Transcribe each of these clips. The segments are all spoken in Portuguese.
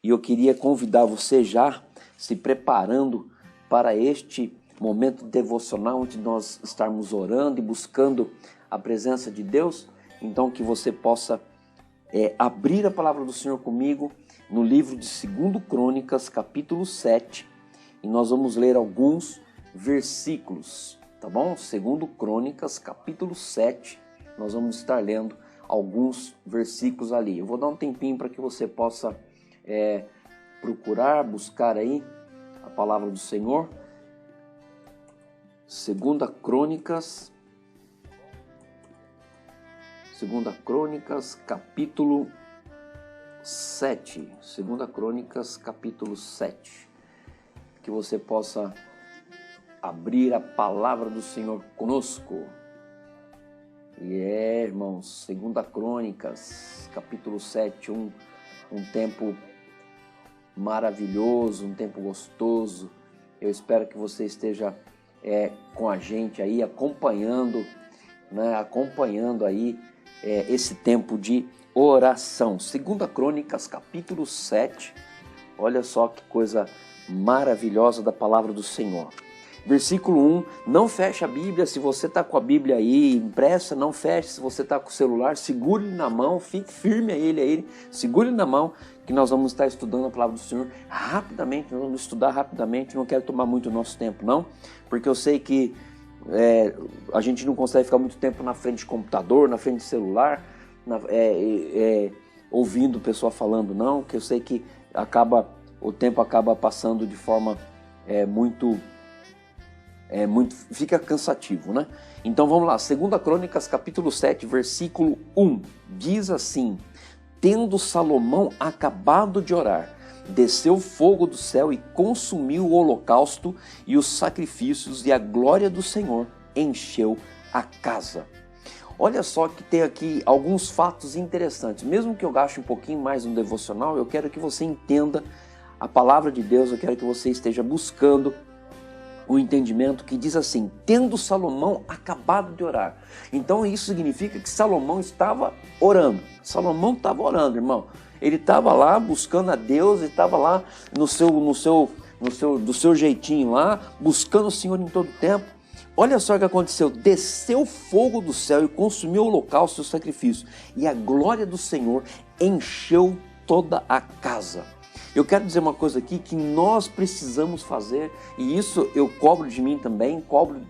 e eu queria convidar você já se preparando para este momento devocional onde nós estarmos orando e buscando a presença de Deus. Então que você possa abrir a palavra do Senhor comigo no livro de 2 Crônicas, capítulo 7, e nós vamos ler alguns versículos, tá bom? 2 Crônicas, capítulo 7, nós vamos estar lendo alguns versículos ali. Eu vou dar um tempinho para que você possa procurar, buscar aí a palavra do Senhor. 2 Crônicas, capítulo 7. 2 Crônicas, capítulo 7. Que você possa abrir a palavra do Senhor conosco. E irmãos, 2 Crônicas, capítulo 7, um tempo maravilhoso, um tempo gostoso. Eu espero que você esteja com a gente aí, acompanhando aí esse tempo de oração. 2 Crônicas, capítulo 7, olha só que coisa maravilhosa da palavra do Senhor. Versículo 1, não feche a Bíblia, se você está com a Bíblia aí impressa, não feche, se você está com o celular, segure-lhe na mão, fique firme a ele, segure-lhe na mão, que nós vamos estar estudando a palavra do Senhor rapidamente, nós vamos estudar rapidamente, não quero tomar muito o nosso tempo não, porque eu sei que a gente não consegue ficar muito tempo na frente de computador, na frente de celular, ouvindo o pessoal falando não, que eu sei que o tempo acaba passando de forma fica cansativo, né? Então vamos lá, 2 Crônicas, capítulo 7, versículo 1, diz assim: tendo Salomão acabado de orar, desceu fogo do céu e consumiu o holocausto e os sacrifícios, e a glória do Senhor encheu a casa. Olha só que tem aqui alguns fatos interessantes. Mesmo que eu gaste um pouquinho mais no devocional, eu quero que você entenda a palavra de Deus, eu quero que você esteja buscando o entendimento que diz assim: tendo Salomão acabado de orar. Então isso significa que Salomão estava orando. Salomão estava orando, irmão. Ele estava lá buscando a Deus, ele estava lá do seu jeitinho lá, buscando o Senhor em todo tempo. Olha só o que aconteceu: desceu fogo do céu e consumiu o holocausto e o sacrifício, e a glória do Senhor encheu toda a casa. Eu quero dizer uma coisa aqui que nós precisamos fazer, e isso eu cobro de mim também, cobro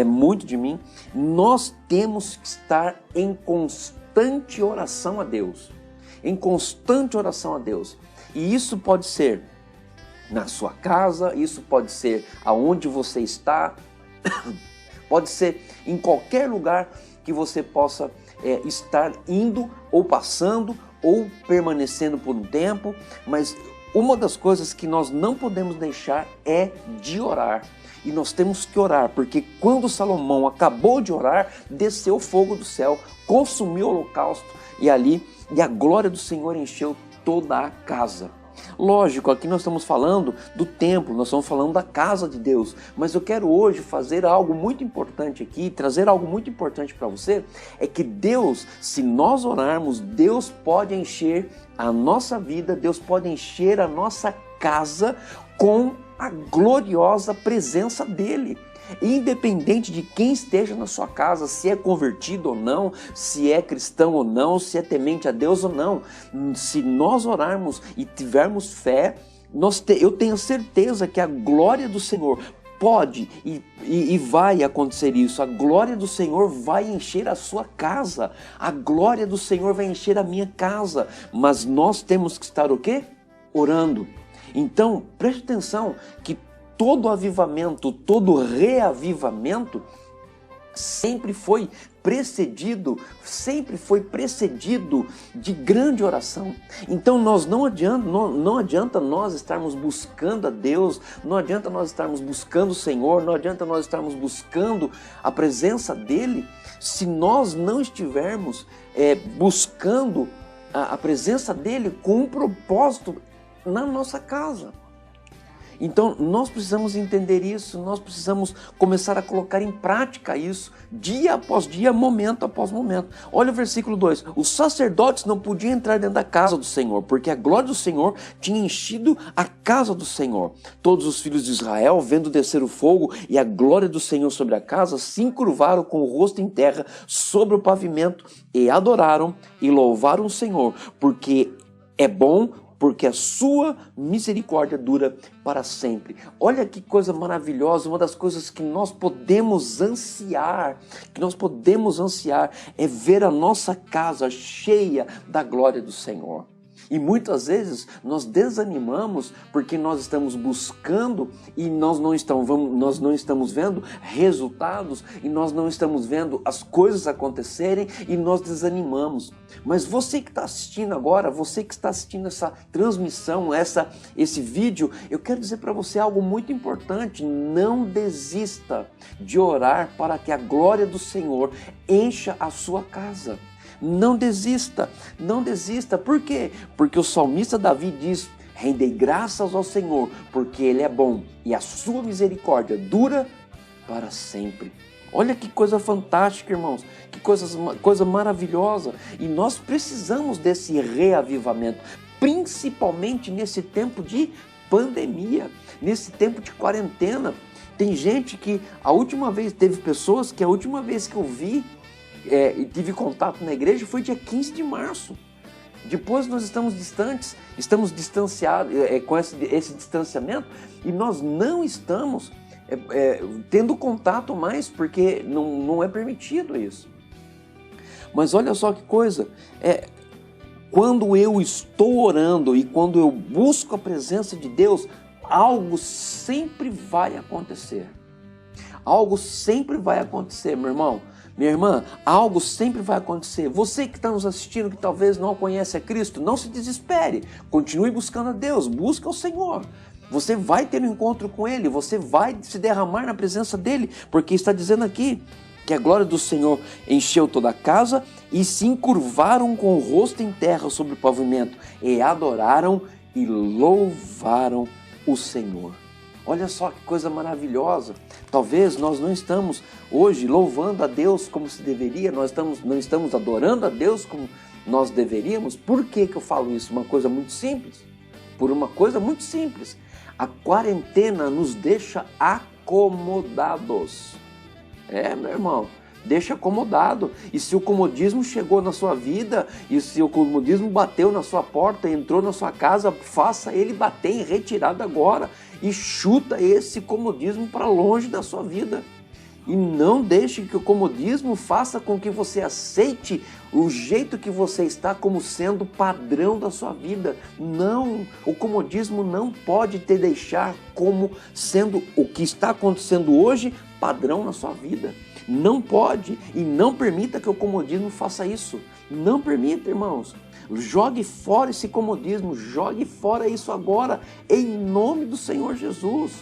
muito de mim. Nós temos que estar em constante oração a Deus, em constante oração a Deus. E isso pode ser na sua casa, isso pode ser aonde você está, pode ser em qualquer lugar que você possa estar indo ou passando ou permanecendo por um tempo, mas uma das coisas que nós não podemos deixar é de orar. E nós temos que orar, porque quando Salomão acabou de orar, desceu fogo do céu, consumiu o holocausto, e a glória do Senhor encheu toda a casa. Lógico, aqui nós estamos falando do templo, nós estamos falando da casa de Deus, mas eu quero hoje fazer algo muito importante aqui, trazer algo muito importante para você, é que Deus, se nós orarmos, Deus pode encher a nossa vida, Deus pode encher a nossa casa com a gloriosa presença dEle. Independente de quem esteja na sua casa, se é convertido ou não, se é cristão ou não, se é temente a Deus ou não, se nós orarmos e tivermos fé, eu tenho certeza que a glória do Senhor pode e vai acontecer isso. A glória do Senhor vai encher a sua casa, a glória do Senhor vai encher a minha casa, mas nós temos que estar o quê? Orando. Então, preste atenção que todo avivamento, todo reavivamento sempre foi precedido de grande oração. Então não adianta nós estarmos buscando a Deus, não adianta nós estarmos buscando o Senhor, não adianta nós estarmos buscando a presença dEle, se nós não estivermos buscando a presença dEle com um propósito na nossa casa. Então nós precisamos entender isso, nós precisamos começar a colocar em prática isso, dia após dia, momento após momento. Olha o versículo 2, os sacerdotes não podiam entrar dentro da casa do Senhor, porque a glória do Senhor tinha enchido a casa do Senhor. Todos os filhos de Israel, vendo descer o fogo e a glória do Senhor sobre a casa, se encurvaram com o rosto em terra sobre o pavimento e adoraram e louvaram o Senhor, porque é bom, porque a sua misericórdia dura para sempre. Olha que coisa maravilhosa, uma das coisas que nós podemos ansiar, é ver a nossa casa cheia da glória do Senhor. E muitas vezes nós desanimamos porque nós estamos buscando e nós não estamos vendo resultados e nós não estamos vendo as coisas acontecerem e nós desanimamos. Mas você que está assistindo agora, você que está assistindo essa transmissão, esse vídeo, eu quero dizer para você algo muito importante: não desista de orar para que a glória do Senhor encha a sua casa. Não desista, não desista. Por quê? Porque o salmista Davi diz: rendei graças ao Senhor, porque Ele é bom e a sua misericórdia dura para sempre. Olha que coisa fantástica, irmãos, que coisa maravilhosa. E nós precisamos desse reavivamento, principalmente nesse tempo de pandemia, nesse tempo de quarentena. Tem gente que teve pessoas que a última vez que eu vi e tive contato na igreja foi dia 15 de março. Depois nós estamos distantes, estamos distanciados com esse distanciamento, e nós não estamos tendo contato mais, porque não é permitido isso. Mas olha só que coisa, quando eu estou orando e quando eu busco a presença de Deus, algo sempre vai acontecer. Algo sempre vai acontecer, meu irmão. Minha irmã, algo sempre vai acontecer. Você que está nos assistindo, que talvez não conhece a Cristo, não se desespere. Continue buscando a Deus, busca o Senhor. Você vai ter um encontro com Ele, você vai se derramar na presença dEle, porque está dizendo aqui que a glória do Senhor encheu toda a casa e se encurvaram com o rosto em terra sobre o pavimento e adoraram e louvaram o Senhor. Olha só que coisa maravilhosa. Talvez nós não estamos hoje louvando a Deus como se deveria, nós não estamos adorando a Deus como nós deveríamos. Por que eu falo isso? Uma coisa muito simples. Por uma coisa muito simples. A quarentena nos deixa acomodados. Meu irmão, deixa acomodado. E se o comodismo chegou na sua vida, e se o comodismo bateu na sua porta, entrou na sua casa, faça ele bater em retirada agora. E chuta esse comodismo para longe da sua vida. E não deixe que o comodismo faça com que você aceite o jeito que você está como sendo padrão da sua vida. Não, o comodismo não pode te deixar como sendo o que está acontecendo hoje padrão na sua vida. Não pode e não permita que o comodismo faça isso. Não permita, irmãos. Jogue fora esse comodismo, jogue fora isso agora, em nome do Senhor Jesus.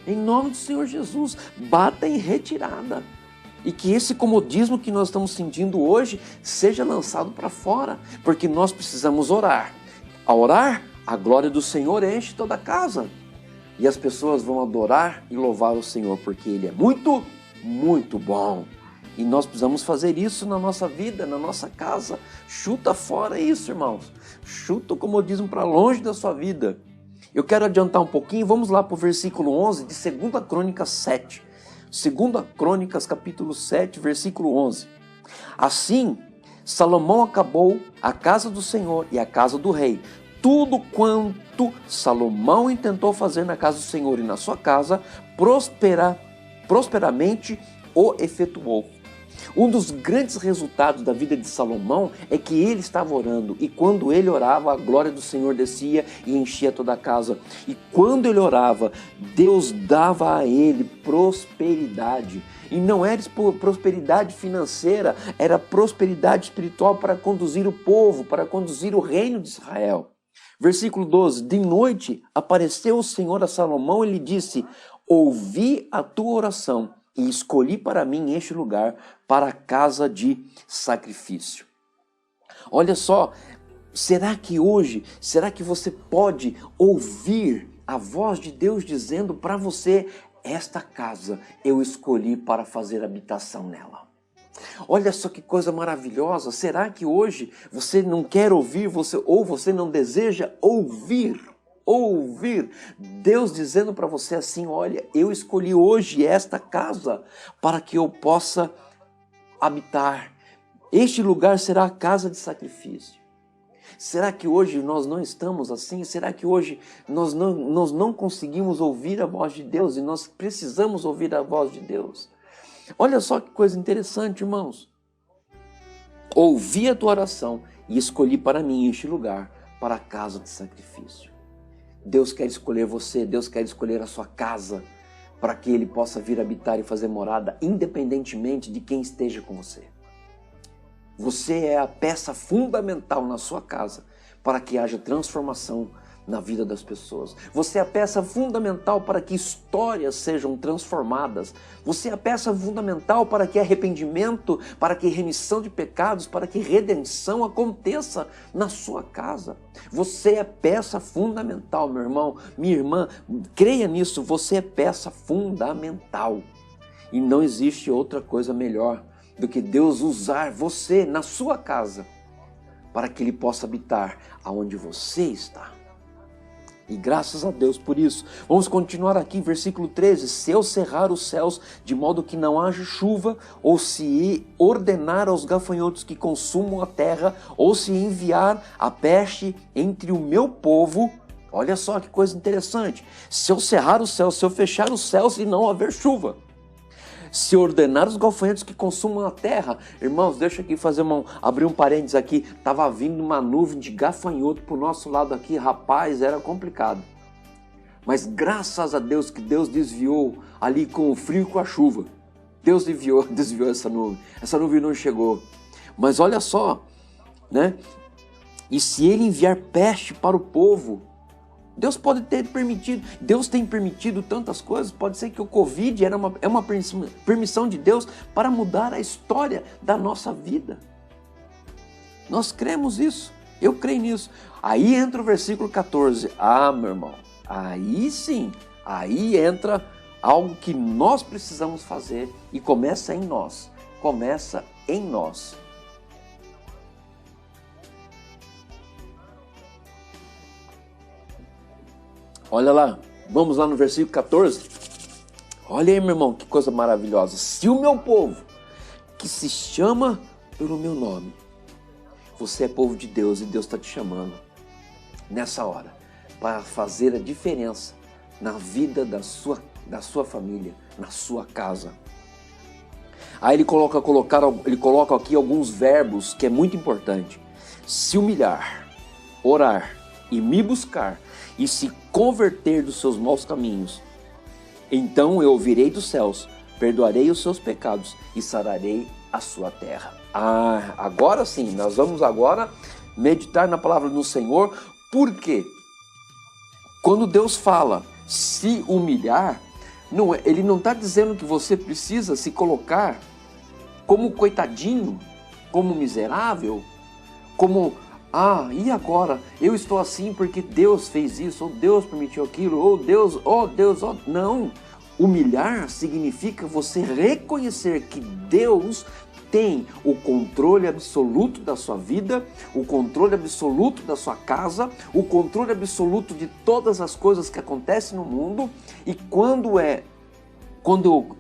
Em nome do Senhor Jesus, bata em retirada. E que esse comodismo que nós estamos sentindo hoje seja lançado para fora, porque nós precisamos orar. Ao orar, a glória do Senhor enche toda a casa. E as pessoas vão adorar e louvar o Senhor, porque Ele é muito, muito bom. E nós precisamos fazer isso na nossa vida, na nossa casa. Chuta fora isso, irmãos. Chuta o comodismo para longe da sua vida. Eu quero adiantar um pouquinho, vamos lá para o versículo 11 de 2 Crônicas 7. 2 Crônicas, capítulo 7, versículo 11. Assim, Salomão acabou a casa do Senhor e a casa do rei. Tudo quanto Salomão intentou fazer na casa do Senhor e na sua casa, prosperamente o efetuou. Um dos grandes resultados da vida de Salomão é que ele estava orando, e quando ele orava, a glória do Senhor descia e enchia toda a casa. E quando ele orava, Deus dava a ele prosperidade. E não era prosperidade financeira, era prosperidade espiritual para conduzir o povo, para conduzir o reino de Israel. Versículo 12, de noite apareceu o Senhor a Salomão e lhe disse: ouvi a tua oração e escolhi para mim este lugar para a casa de sacrifício. Olha só, será que você pode ouvir a voz de Deus dizendo para você: esta casa eu escolhi para fazer habitação nela. Olha só que coisa maravilhosa. Será que hoje você não quer ouvir, ou você não deseja ouvir Deus dizendo para você assim: olha, eu escolhi hoje esta casa para que eu possa habitar. Este lugar será a casa de sacrifício. Será que hoje nós não estamos assim? Será que hoje nós não conseguimos ouvir a voz de Deus e nós precisamos ouvir a voz de Deus? Olha só que coisa interessante, irmãos. Ouvi a tua oração e escolhi para mim este lugar, para a casa de sacrifício. Deus quer escolher você, Deus quer escolher a sua casa, para que Ele possa vir habitar e fazer morada, independentemente de quem esteja com você. Você é a peça fundamental na sua casa para que haja transformação na vida das pessoas. Você é a peça fundamental para que histórias sejam transformadas. Você é a peça fundamental para que arrependimento, para que remissão de pecados, para que redenção aconteça na sua casa. Você é peça fundamental, meu irmão, minha irmã, creia nisso, você é peça fundamental. E não existe outra coisa melhor do que Deus usar você na sua casa para que Ele possa habitar aonde você está. E graças a Deus por isso. Vamos continuar aqui, versículo 13. Se eu cerrar os céus de modo que não haja chuva, ou se ordenar aos gafanhotos que consumam a terra, ou se enviar a peste entre o meu povo. Olha só que coisa interessante. Se eu cerrar os céus, se eu fechar os céus e não haver chuva. Se ordenar os gafanhotos que consumam a terra. Irmãos, deixa aqui abrir um parênteses aqui. Estava vindo uma nuvem de gafanhoto para o nosso lado aqui. Rapaz, era complicado. Mas graças a Deus que Deus desviou ali com o frio e com a chuva. Deus desviou essa nuvem. Essa nuvem não chegou. Mas olha só, né? E se Ele enviar peste para o povo, Deus pode ter permitido, Deus tem permitido tantas coisas. Pode ser que o Covid é uma permissão de Deus para mudar a história da nossa vida. Nós cremos isso, eu creio nisso. Aí entra o versículo 14. Ah, meu irmão, aí sim, aí entra algo que nós precisamos fazer e começa em nós. Começa em nós. Olha lá, vamos lá no versículo 14. Olha aí, meu irmão, que coisa maravilhosa. Se o meu povo, que se chama pelo meu nome, você é povo de Deus e Deus está te chamando nessa hora para fazer a diferença na vida da sua família, na sua casa. Aí ele coloca aqui alguns verbos que é muito importante. Se humilhar, orar e me buscar e se converter dos seus maus caminhos, então eu ouvirei dos céus, perdoarei os seus pecados e sararei a sua terra. Ah, agora sim, nós vamos agora meditar na palavra do Senhor. Por quê? Quando Deus fala se humilhar, Ele não está dizendo que você precisa se colocar como coitadinho, como miserável, como... e agora? Eu estou assim porque Deus fez isso, ou Deus permitiu aquilo, ou Deus, Não. Humilhar significa você reconhecer que Deus tem o controle absoluto da sua vida, o controle absoluto da sua casa, o controle absoluto de todas as coisas que acontecem no mundo. E quando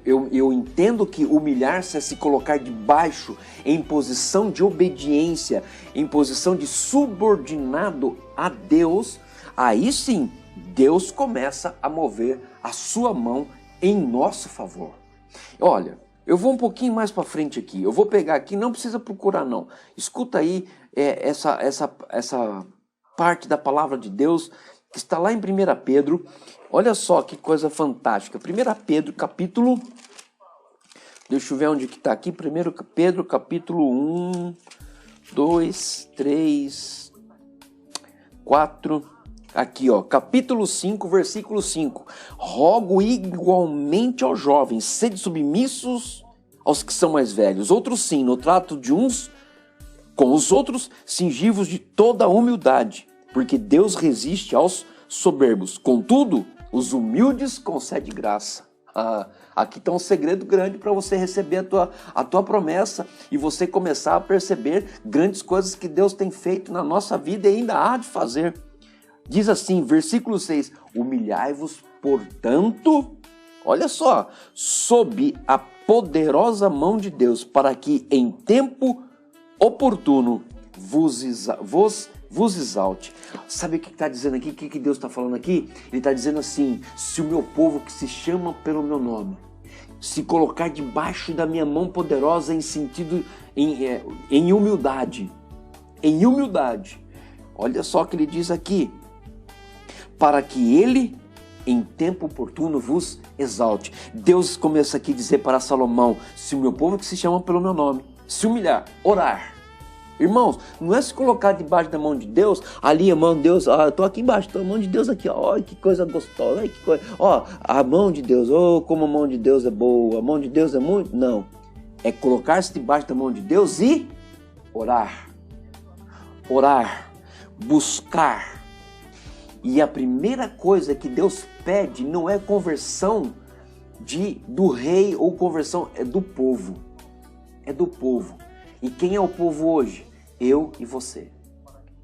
eu entendo que humilhar-se é se colocar debaixo, em posição de obediência, em posição de subordinado a Deus, aí sim, Deus começa a mover a sua mão em nosso favor. Olha, eu vou um pouquinho mais para frente aqui, eu vou pegar aqui, não precisa procurar não, escuta aí essa parte da palavra de Deus que está lá em 1 Pedro. Olha só que coisa fantástica. 1 Pedro, capítulo... Deixa eu ver onde que está aqui. 1 Pedro, capítulo 1, 2, 3, 4... Aqui, ó, capítulo 5, versículo 5. Rogo igualmente aos jovens, sede submissos aos que são mais velhos. Outros sim, no trato de uns com os outros, cingivos de toda a humildade, porque Deus resiste aos soberbos. Contudo, os humildes concede graça. Aqui está um segredo grande para você receber a tua promessa e você começar a perceber grandes coisas que Deus tem feito na nossa vida e ainda há de fazer. Diz assim, versículo 6, humilhai-vos, portanto, olha só, sob a poderosa mão de Deus, para que em tempo oportuno vos exalte. Sabe o que está dizendo aqui? O que Deus está falando aqui? Ele está dizendo assim, se o meu povo que se chama pelo meu nome, se colocar debaixo da minha mão poderosa em humildade, olha só o que ele diz aqui, para que ele em tempo oportuno vos exalte. Deus começa aqui a dizer para Salomão, se o meu povo que se chama pelo meu nome, se humilhar, orar. Irmãos, não é se colocar debaixo da mão de Deus, ali a mão de Deus, eu estou aqui embaixo, a mão de Deus aqui, olha que coisa gostosa, olha que coisa, a mão de Deus, como a mão de Deus é boa, a mão de Deus é muito, não, é colocar-se debaixo da mão de Deus e orar, buscar, e a primeira coisa que Deus pede não é conversão do rei ou conversão, é do povo, e quem é o povo hoje? Eu e você.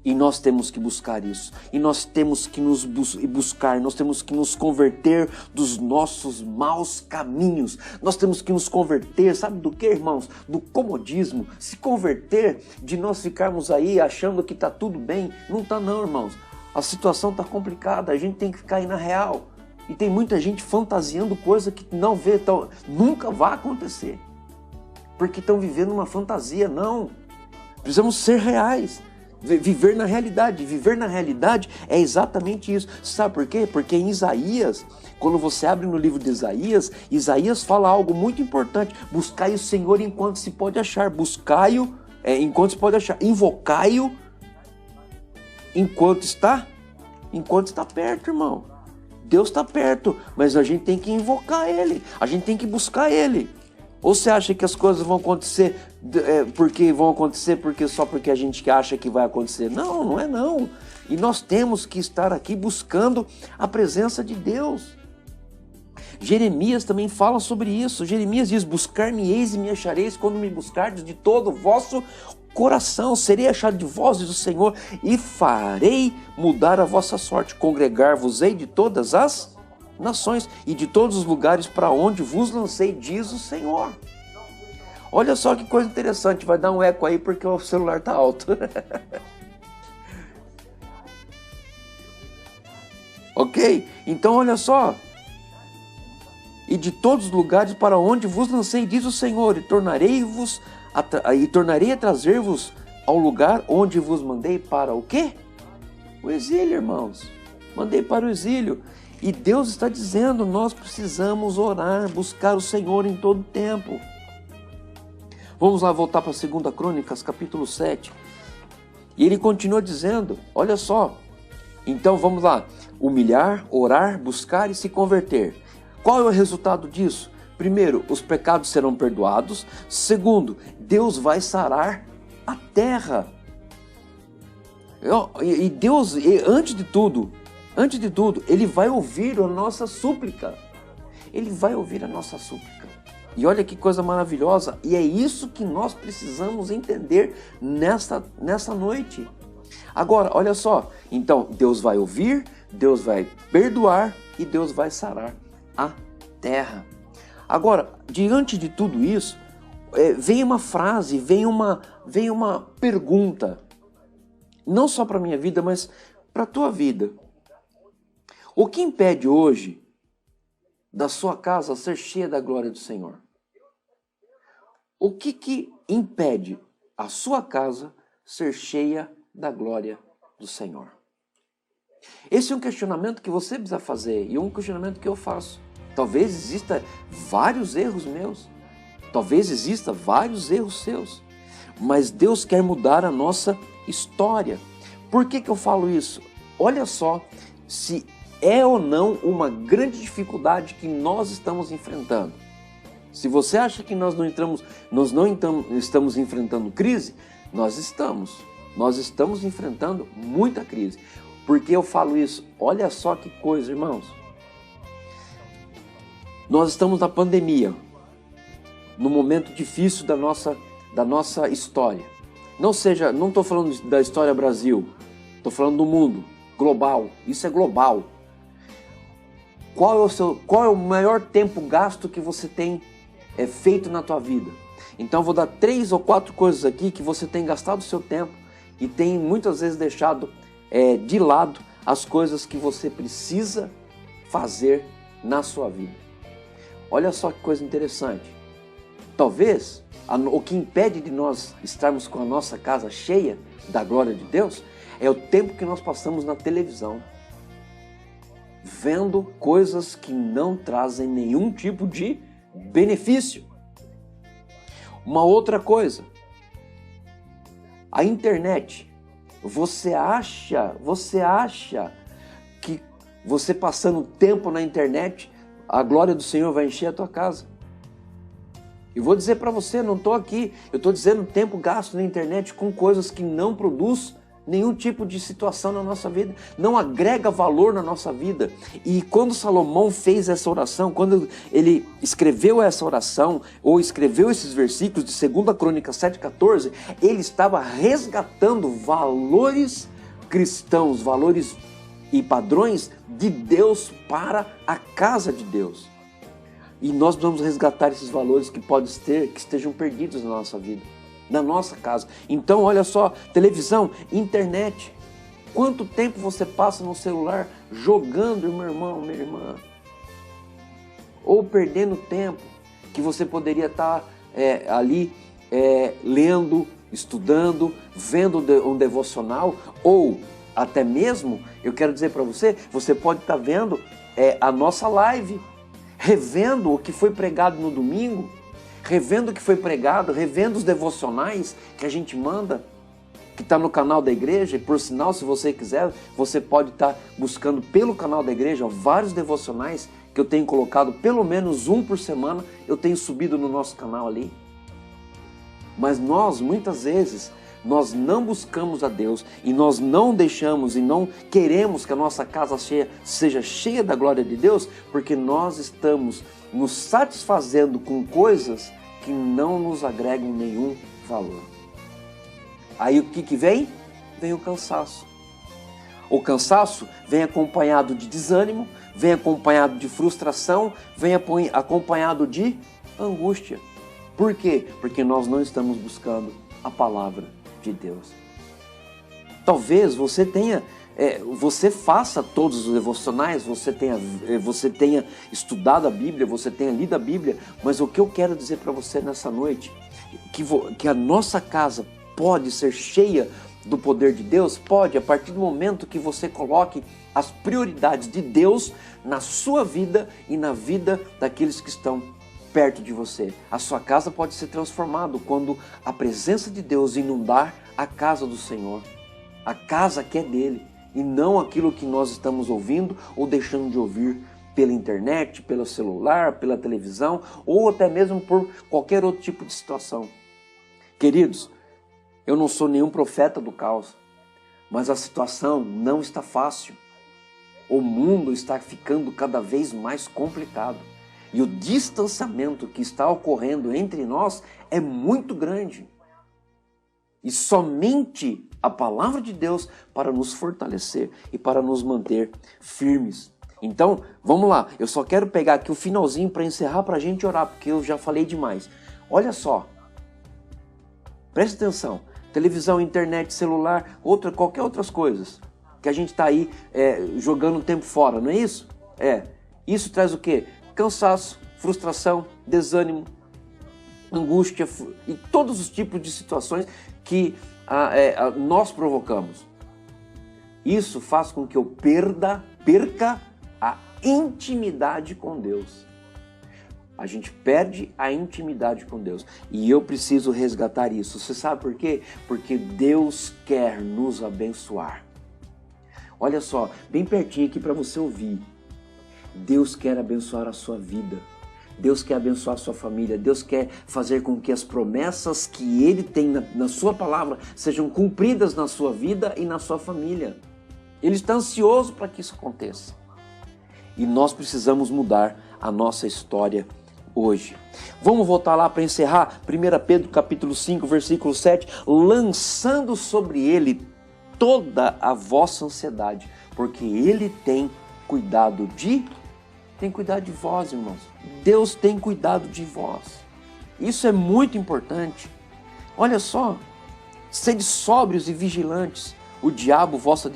E nós temos que buscar isso. E nós temos que nos buscar, nós temos que nos converter dos nossos maus caminhos. Nós temos que nos converter, sabe do que, irmãos? Do comodismo. Se converter de nós ficarmos aí achando que está tudo bem. Não está não, irmãos. A situação está complicada, a gente tem que ficar aí na real. E tem muita gente fantasiando coisa que não vê, então, nunca vai acontecer. Porque estão vivendo uma fantasia, não. Precisamos ser reais, viver na realidade. Viver na realidade é exatamente isso. Sabe por quê? Porque em Isaías, quando você abre no livro de Isaías, Isaías fala algo muito importante. Buscai o Senhor enquanto se pode achar. Buscai-o enquanto se pode achar. Invocai-o enquanto está perto, irmão. Deus está perto, mas a gente tem que invocar Ele. A gente tem que buscar Ele. Ou você acha que as coisas vão acontecer só porque a gente acha que vai acontecer? Não, não é não. E nós temos que estar aqui buscando a presença de Deus. Jeremias também fala sobre isso. Jeremias diz, buscar-me-eis e me achareis quando me buscardes de todo o vosso coração. Serei achado de vós, diz o Senhor, e farei mudar a vossa sorte. Congregar-vos-ei de todas as nações e de todos os lugares para onde vos lancei, diz o Senhor. Olha só que coisa interessante, vai dar um eco aí porque o celular está alto. Ok? Então olha só. E de todos os lugares para onde vos lancei, diz o Senhor, e tornarei a trazer-vos ao lugar onde vos mandei para o quê? O exílio, irmãos. Mandei para o exílio. E Deus está dizendo, nós precisamos orar, buscar o Senhor em todo tempo. Vamos lá voltar para 2 Crônicas, capítulo 7. E ele continua dizendo, olha só. Então vamos lá, humilhar, orar, buscar e se converter. Qual é o resultado disso? Primeiro, os pecados serão perdoados. Segundo, Deus vai sarar a terra. E Deus, antes de tudo, Ele vai ouvir a nossa súplica. Ele vai ouvir a nossa súplica. E olha que coisa maravilhosa. E é isso que nós precisamos entender nessa noite. Agora, olha só. Então, Deus vai ouvir, Deus vai perdoar e Deus vai sarar a terra. Agora, diante de tudo isso, vem uma frase, vem uma pergunta. Não só para a minha vida, mas para a tua vida. O que impede hoje da sua casa ser cheia da glória do Senhor? O que impede a sua casa ser cheia da glória do Senhor? Esse é um questionamento que você precisa fazer e um questionamento que eu faço. Talvez exista vários erros meus, talvez exista vários erros seus, mas Deus quer mudar a nossa história. Por que eu falo isso? Olha só se é ou não uma grande dificuldade que nós estamos enfrentando. Se você acha que nós não estamos enfrentando crise, nós estamos enfrentando muita crise. Por que eu falo isso? Olha só que coisa, irmãos. Nós estamos na pandemia, num momento difícil da nossa história. Não estou falando da história Brasil, estou falando do mundo, global. Isso é global. Qual é o maior tempo gasto que você tem feito na tua vida? Então eu vou dar 3 ou 4 coisas aqui que você tem gastado o seu tempo e tem muitas vezes deixado de lado as coisas que você precisa fazer na sua vida. Olha só que coisa interessante. Talvez o que impede de nós estarmos com a nossa casa cheia da glória de Deus é o tempo que nós passamos na televisão, vendo coisas que não trazem nenhum tipo de benefício. Uma outra coisa, a internet. Você acha que você passando tempo na internet, a glória do Senhor vai encher a tua casa? E vou dizer para você, não estou aqui, eu estou dizendo tempo gasto na internet com coisas que não produzem nenhum tipo de situação na nossa vida, não agrega valor na nossa vida. E quando Salomão fez essa oração, quando ele escreveu essa oração, ou escreveu esses versículos de 2 Crônicas 7,14, ele estava resgatando valores cristãos, valores e padrões de Deus para a casa de Deus. E nós vamos resgatar esses valores que podem ter, que estejam perdidos na nossa vida, na nossa casa. Então, olha só, televisão, internet. Quanto tempo você passa no celular jogando, meu irmão, minha irmã? Ou perdendo tempo que você poderia estar ali lendo, estudando, vendo um devocional, ou até mesmo, eu quero dizer para você, você pode estar vendo a nossa live, revendo o que foi pregado no domingo, revendo o que foi pregado, revendo os devocionais que a gente manda, que está no canal da igreja. E por sinal, se você quiser, você pode estar buscando pelo canal da igreja vários devocionais que eu tenho colocado, pelo menos um por semana, eu tenho subido no nosso canal ali. Mas nós, muitas vezes, nós não buscamos a Deus e nós não deixamos e não queremos que a nossa casa seja cheia da glória de Deus, porque nós estamos nos satisfazendo com coisas que não nos agregam nenhum valor. Aí o que vem? Vem o cansaço. O cansaço vem acompanhado de desânimo, vem acompanhado de frustração, vem acompanhado de angústia. Por quê? Porque nós não estamos buscando a palavra de Deus. Talvez você você faça todos os devocionais, você tenha estudado a Bíblia, você tenha lido a Bíblia, mas o que eu quero dizer para você nessa noite, que a nossa casa pode ser cheia do poder de Deus, pode, a partir do momento que você coloque as prioridades de Deus na sua vida e na vida daqueles que estão perto de você. A sua casa pode ser transformada quando a presença de Deus inundar a casa do Senhor, a casa que é dele, e não aquilo que nós estamos ouvindo ou deixando de ouvir pela internet, pelo celular, pela televisão, ou até mesmo por qualquer outro tipo de situação. Queridos, eu não sou nenhum profeta do caos, mas a situação não está fácil. O mundo está ficando cada vez mais complicado. E o distanciamento que está ocorrendo entre nós é muito grande. E somente a palavra de Deus para nos fortalecer e para nos manter firmes. Então, vamos lá. Eu só quero pegar aqui o finalzinho para encerrar, para a gente orar, porque eu já falei demais. Olha só. Preste atenção. Televisão, internet, celular, qualquer outras coisas que a gente está aí jogando o tempo fora, não é isso? Isso traz o quê? Cansaço, frustração, desânimo, angústia e todos os tipos de situações que nós provocamos. Isso faz com que eu perca a intimidade com Deus. A gente perde a intimidade com Deus. E eu preciso resgatar isso. Você sabe por quê? Porque Deus quer nos abençoar. Olha só, bem pertinho aqui para você ouvir. Deus quer abençoar a sua vida. Deus quer abençoar a sua família. Deus quer fazer com que as promessas que Ele tem na sua palavra sejam cumpridas na sua vida e na sua família. Ele está ansioso para que isso aconteça. E nós precisamos mudar a nossa história hoje. Vamos voltar lá para encerrar. 1 Pedro capítulo 5, versículo 7. Lançando sobre ele toda a vossa ansiedade, porque ele tem cuidado de vós, irmãos. Deus tem cuidado de vós. Isso é muito importante. Olha só, sede sóbrios e vigilantes. O diabo, vosso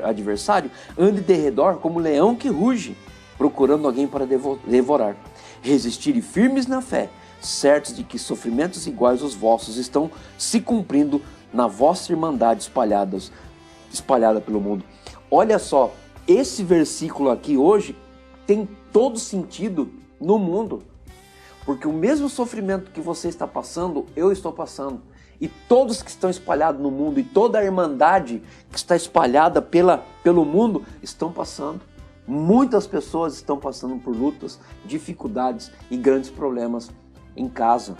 adversário, anda de redor como leão que ruge, procurando alguém para devorar. Resistirem firmes na fé, certos de que sofrimentos iguais aos vossos estão se cumprindo na vossa irmandade espalhada pelo mundo. Olha só, esse versículo aqui hoje tem todo sentido no mundo, porque o mesmo sofrimento que você está passando, eu estou passando, e todos que estão espalhados no mundo, e toda a irmandade que está espalhada pelo mundo, estão passando. Muitas pessoas estão passando por lutas, dificuldades e grandes problemas em casa.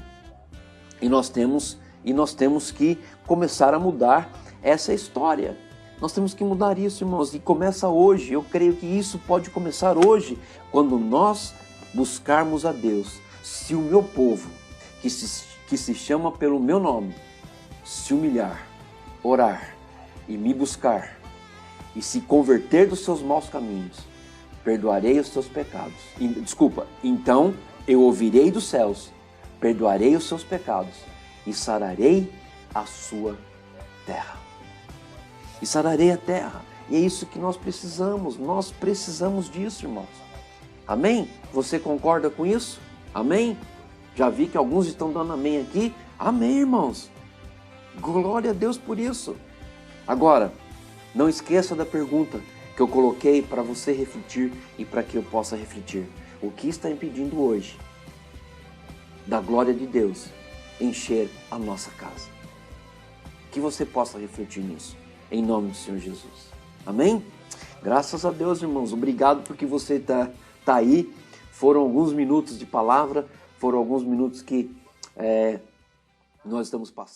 E nós temos que começar a mudar essa história. Nós temos que mudar isso, irmãos, e começa hoje. Eu creio que isso pode começar hoje, quando nós buscarmos a Deus. Se o meu povo, que se chama pelo meu nome, se humilhar, orar e me buscar, e se converter dos seus maus caminhos, perdoarei os seus pecados. Então eu ouvirei dos céus, perdoarei os seus pecados e sararei a sua terra. E sararei a terra. E é isso que nós precisamos disso, irmãos. Amém? Você concorda com isso? Amém? Já vi que alguns estão dando amém aqui. Amém, irmãos. Glória a Deus por isso. Agora, não esqueça da pergunta que eu coloquei para você refletir e para que eu possa refletir. O que está impedindo hoje da glória de Deus encher a nossa casa? Que você possa refletir nisso, em nome do Senhor Jesus. Amém? Graças a Deus, irmãos. Obrigado porque você está aí. Foram alguns minutos de palavra, foram alguns minutos que nós estamos passando.